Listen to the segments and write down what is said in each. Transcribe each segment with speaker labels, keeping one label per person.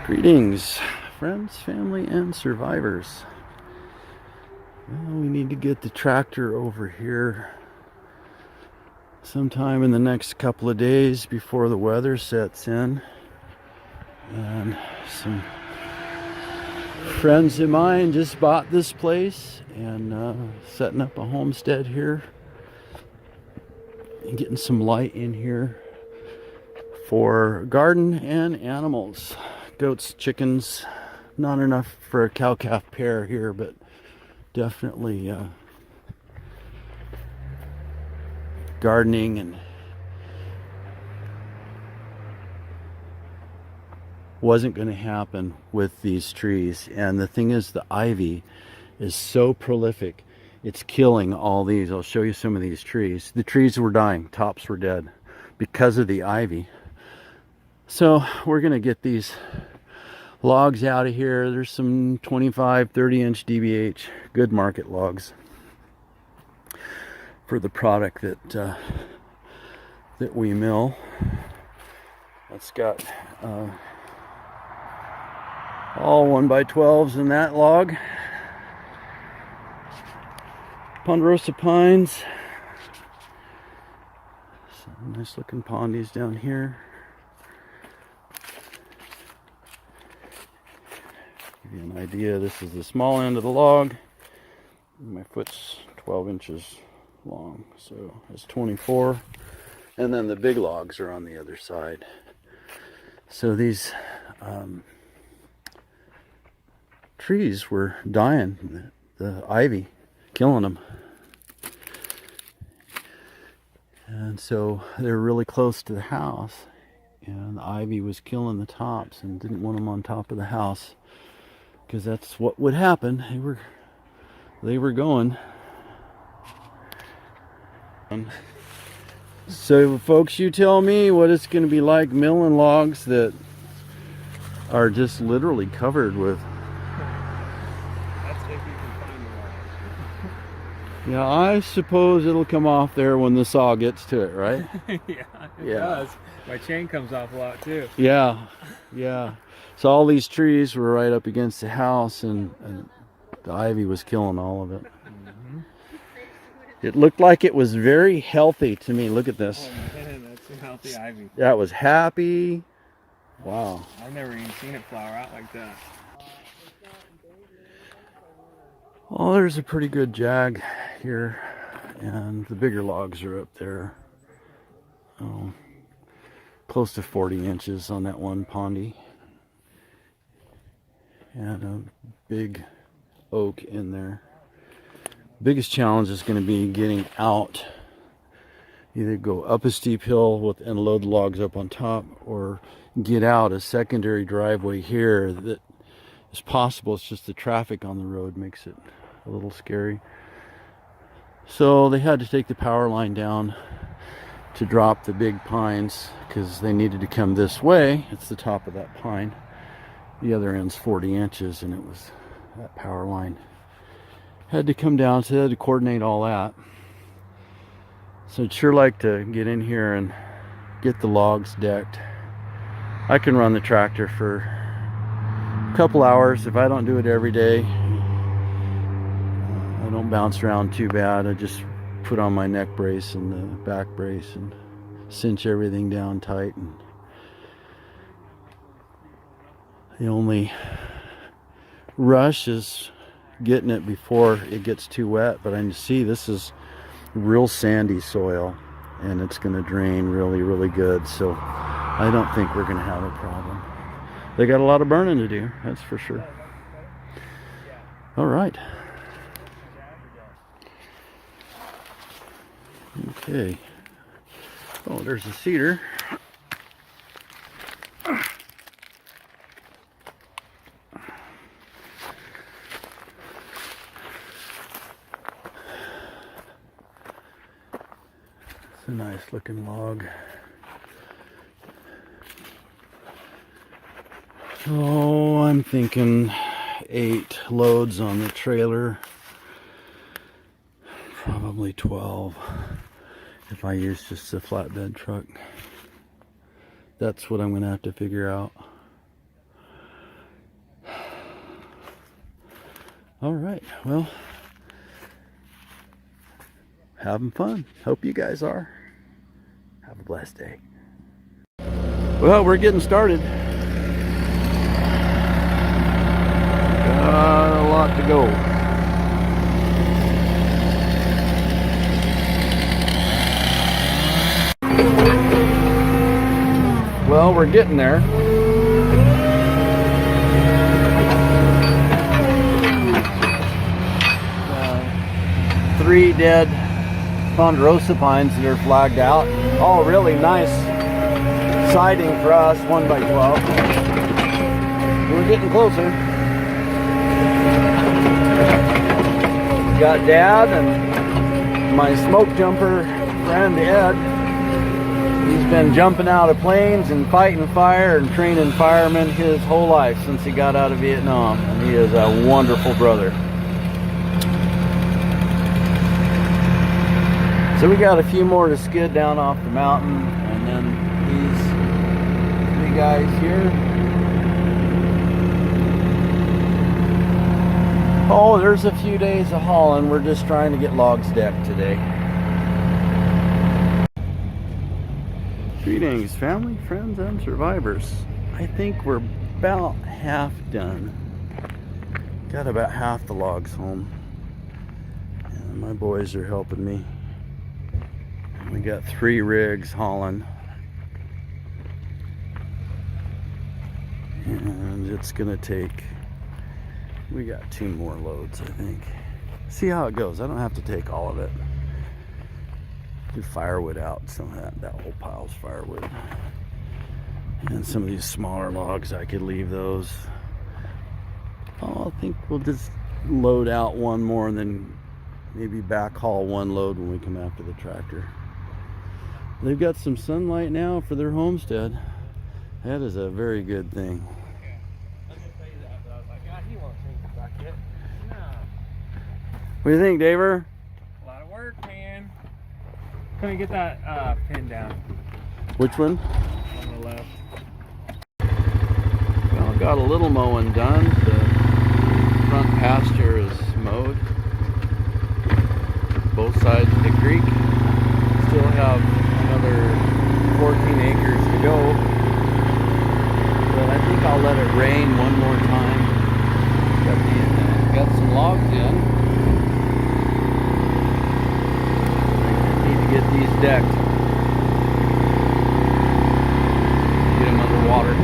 Speaker 1: Greetings, friends, family, and survivors. Well, we need to get the tractor over here sometime in the next couple of days before the weather sets in. And some friends of mine just bought this place and setting up a homestead here and getting some light in here for garden and animals. Goats, chickens, not enough for a cow-calf pair here, but definitely gardening and wasn't going to happen with these trees. And the thing is, the ivy is so prolific, it's killing all these. I'll show you some of these trees. The trees were dying, tops were dead because of the ivy. So we're going to get these logs out of here. There's some 25, 30-inch DBH, good market logs for the product that we mill. It's got all 1x12s in that log. Ponderosa pines. Some nice looking pondies down here. Give you an idea, this is the small end of the log. My foot's 12 inches long, so it's 24. And then the big logs are on the other side. So these trees were dying, the ivy killing them. And so they're really close to the house, and the ivy was killing the tops and didn't want them on top of the house, because that's what would happen. They were going. So folks, you tell me what it's going to be like milling logs that are just literally covered with.
Speaker 2: That's if you can find the log.
Speaker 1: Yeah, I suppose it'll come off there when the saw gets to it, right?
Speaker 2: Yeah, it does. My chain comes off a lot too.
Speaker 1: Yeah. So all these trees were right up against the house, and the ivy was killing all of it.
Speaker 2: Mm-hmm.
Speaker 1: It looked like it was very healthy to me. Look at this.
Speaker 2: Oh man, that's some healthy ivy.
Speaker 1: That was happy. Wow.
Speaker 2: I've never even seen it flower out like that.
Speaker 1: Well, there's a pretty good jag here, and the bigger logs are up there. Oh, close to 40 inches on that one pondy. And a big oak in there. Biggest challenge is going to be getting out. Either go up a steep hill and load the logs up on top, or get out a secondary driveway here that is possible. It's just the traffic on the road makes it a little scary. So they had to take the power line down to drop the big pines, because they needed to come this way. It's the top of that pine. The other end's 40 inches, and it was that power line. Had to come down, so they had to coordinate all that. So I'd sure like to get in here and get the logs decked. I can run the tractor for a couple hours if I don't do it every day. I don't bounce around too bad. I just put on my neck brace and the back brace and cinch everything down tight. And the only rush is getting it before it gets too wet. But I can see this is real sandy soil, and it's going to drain really, really good. So I don't think we're going to have a problem. They got a lot of burning to do, that's for sure. All right. Okay. Oh, there's a cedar. It's a nice looking log. Oh, I'm thinking 8 loads on the trailer. Probably 12 if I use just a flatbed truck. That's what I'm going to have to figure out. All right, well, having fun. Hope you guys are. Have a blessed day. Well, we're getting started. Got a lot to go. Well, we're getting there. Three dead Ponderosa pines that are flagged out. All really nice siding for us, 1x12. We're getting closer. Got Dad and my smoke jumper friend Ed. He's been jumping out of planes and fighting fire and training firemen his whole life since he got out of Vietnam. And he is a wonderful brother. So we got a few more to skid down off the mountain, and then these three guys here. Oh, there's a few days of hauling. We're just trying to get logs decked today. Greetings, family, friends, and survivors. I think we're about half done. Got about half the logs home. And my boys are helping me. We got 3 rigs hauling, and it's gonna take, we got 2 more loads, I think. See how it goes. I don't have to take all of it. Do firewood out, some of that whole pile's firewood, and some of these smaller logs I could leave those. Oh, I think we'll just load out one more and then maybe back haul 1 load when we come after the tractor. They've got some sunlight now for their homestead. That is a very good thing.
Speaker 2: Okay. I was gonna tell you that, but I was like, God, he won't change the bucket. No.
Speaker 1: What do you think, Daver?
Speaker 2: A lot of work, man. Couldn't get that pin down
Speaker 1: Which one?
Speaker 2: on the left.
Speaker 1: Well, got a little mowing done. The front pasture is mowed. Both sides of the creek. Still have another 14 acres to go, but I think I'll let it rain one more time. Got some logs in. I need to get these decked. Get them underwater.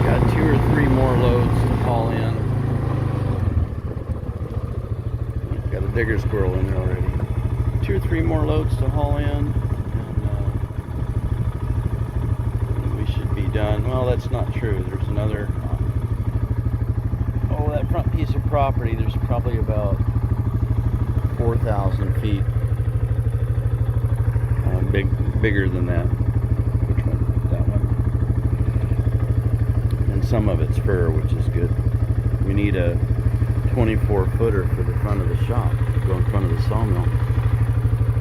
Speaker 1: Got 2 or 3 more loads to haul in. Got a digger squirrel in there already. 2 or 3 more loads to haul in, and we should be done. Well, that's not true. There's another. Oh, that front piece of property. There's probably about 4,000 feet. Bigger than that. Which one? That one. And some of it's fir, which is good. We need a 24-footer for the front of the shop to go in front of the sawmill.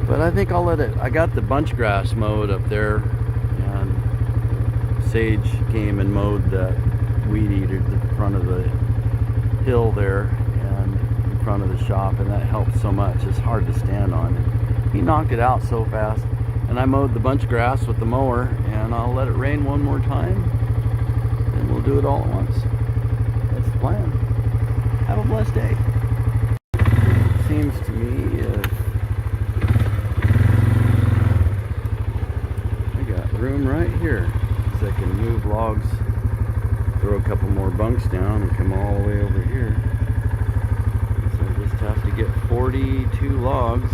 Speaker 1: But I think I'll let it. I got the bunch grass mowed up there, and Sage came and mowed that weed eater at the front of the hill there and in front of the shop, and that helps so much. It's hard to stand on. And he knocked it out so fast. And I mowed the bunch grass with the mower, and I'll let it rain one more time, and we'll do it all at once. That's the plan. Have a blessed day. Seems to me I got room right here, so I can move logs, throw a couple more bunks down, and come all the way over here. So I just have to get 42 logs.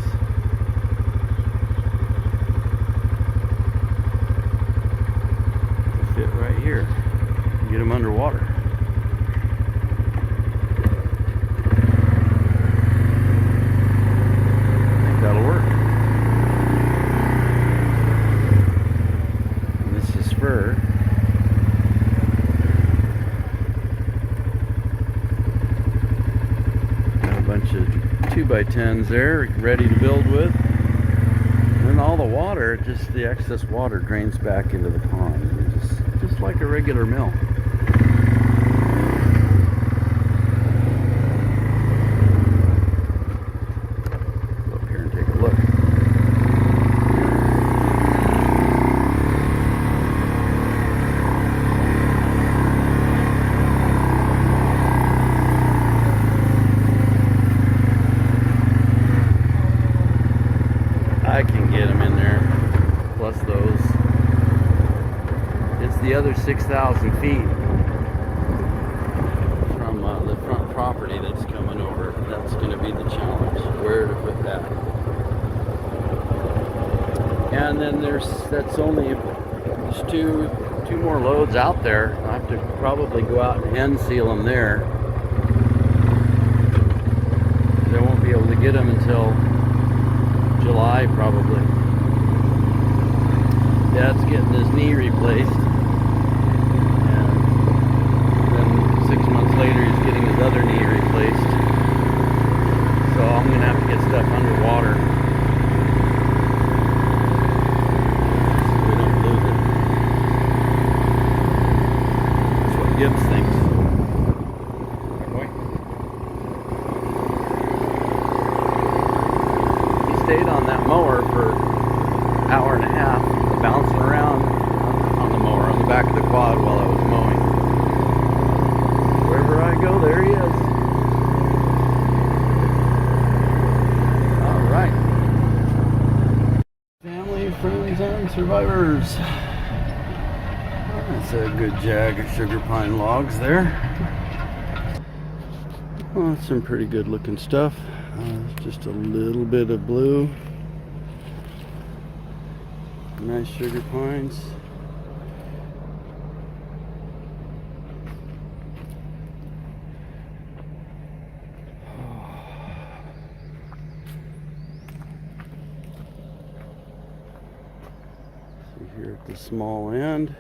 Speaker 1: To fit right here. Get them underwater. That'll work. And this is fir. Got a bunch of 2x10s there ready to build with. And all the the water, just the excess water drains back into the pond, just like a regular mill. Go up here and take a look. I can get them in there, plus those. It's the other 6,000 feet from the front property that's coming over. That's going to be the challenge, where to put that. And then there's two more loads out there. I have to probably go out and end seal them there. I won't be able to get them until July probably. Dad's getting his knee replaced, and then 6 months later he's getting his other knee replaced. So I'm gonna have to get stuff underwater so we don't lose it. That's what Gibbs thinks. Stayed on that mower for an hour and a half, bouncing around on the mower on the back of the quad while I was mowing. Wherever I go, there he is. All right. Family, friends, and survivors. That's a good jag of sugar pine logs there. Well, that's some pretty good looking stuff. Just a little bit of blue. Nice sugar pines. See here at the small end.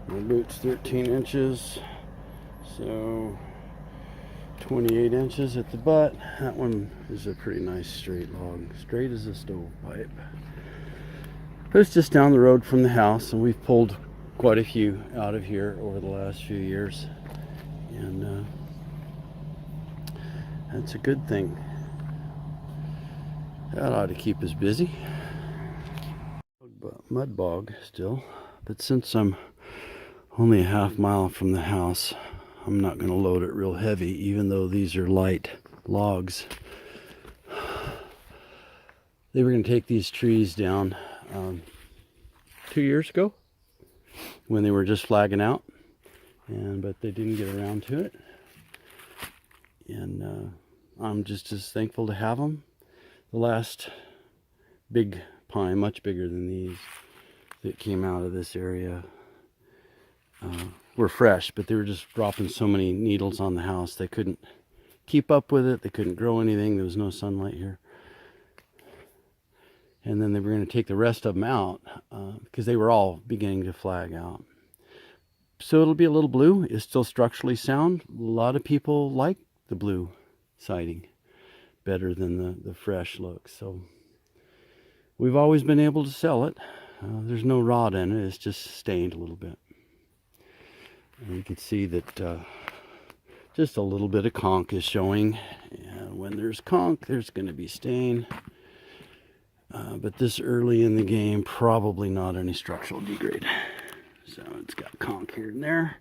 Speaker 1: My boot's 13 inches. So 28 inches at the butt. That one is a pretty nice straight log, straight as a stovepipe. But it's just down the road from the house, and we've pulled quite a few out of here over the last few years, and that's a good thing. That ought to keep us busy. Mud bog still, but since I'm only a half mile from the house, I'm not going to load it real heavy, even though these are light logs. They were going to take these trees down 2 years ago when they were just flagging out, but they didn't get around to it. And I'm just as thankful to have them. The last big pine, much bigger than these, that came out of this area were fresh, but they were just dropping so many needles on the house they couldn't keep up with it. They couldn't grow anything. There was no sunlight here. And then they were going to take the rest of them out because they were all beginning to flag out. So it'll be a little blue. It's still structurally sound. A lot of people like the blue siding better than the fresh look. So we've always been able to sell it. There's no rot in it. It's just stained a little bit. And you can see that just a little bit of conch is showing. And when there's conch, there's going to be stain. But this early in the game, probably not any structural degrade. So it's got conch here and there.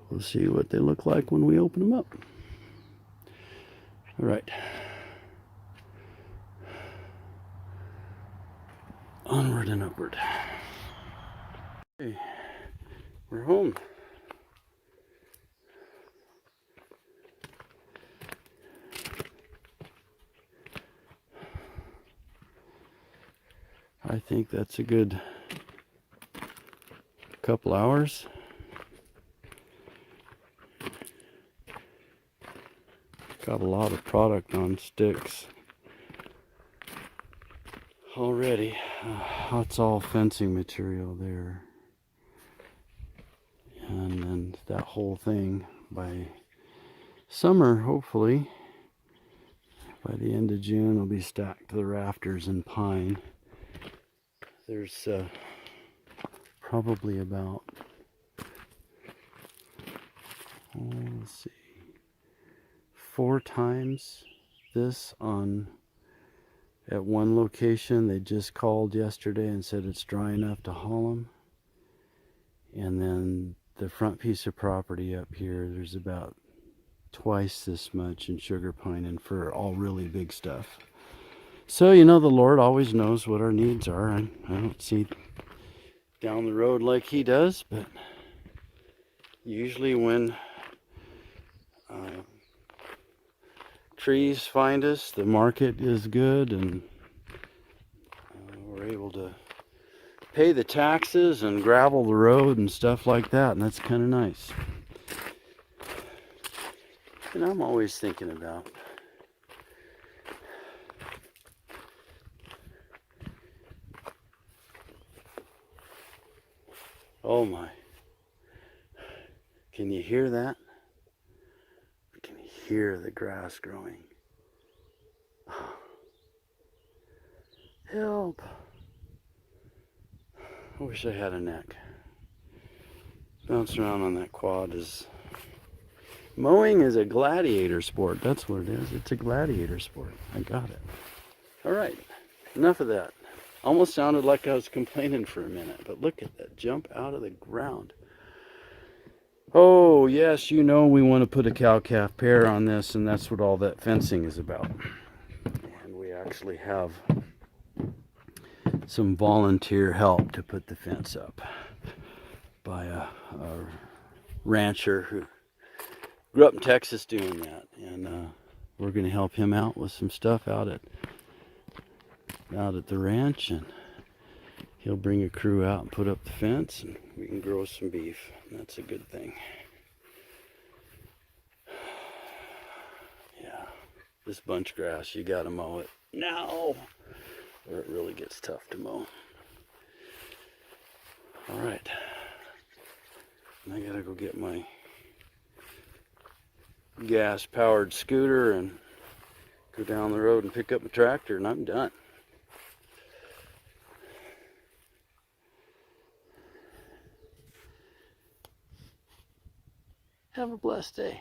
Speaker 1: We'll see what they look like when we open them up. All right. Onward and upward. Okay, we're home. I think that's a good couple hours. Got a lot of product on sticks already. That's all fencing material there. And then that whole thing by summer, hopefully. By the end of June, it'll be stacked to the rafters in pine. There's probably about, let's see, 4 times this at one location. They just called yesterday and said it's dry enough to haul them. And then the front piece of property up here, there's about twice this much in sugar pine and fir, all really big stuff. So, you know, the Lord always knows what our needs are. I don't see down the road like he does, but usually when trees find us, the market is good, and we're able to pay the taxes and gravel the road and stuff like that, and that's kind of nice. And I'm always thinking about oh my, can you hear that? Can you hear the grass growing? Help! I wish I had a neck. Bouncing around on that quad is... Mowing is a gladiator sport. That's what it is. It's a gladiator sport. I got it. Alright, enough of that. Almost sounded like I was complaining for a minute, but look at that jump out of the ground. Oh, yes, you know we want to put a cow-calf pair on this, and that's what all that fencing is about. And we actually have some volunteer help to put the fence up by a rancher who grew up in Texas doing that, and we're going to help him out with some stuff out at the ranch, and he'll bring a crew out and put up the fence, and we can grow some beef. That's a good thing. Yeah, this bunch grass, you got to mow it now, or it really gets tough to mow. All right, I gotta go get my gas-powered scooter and go down the road and pick up my tractor, and I'm done. Have a blessed day.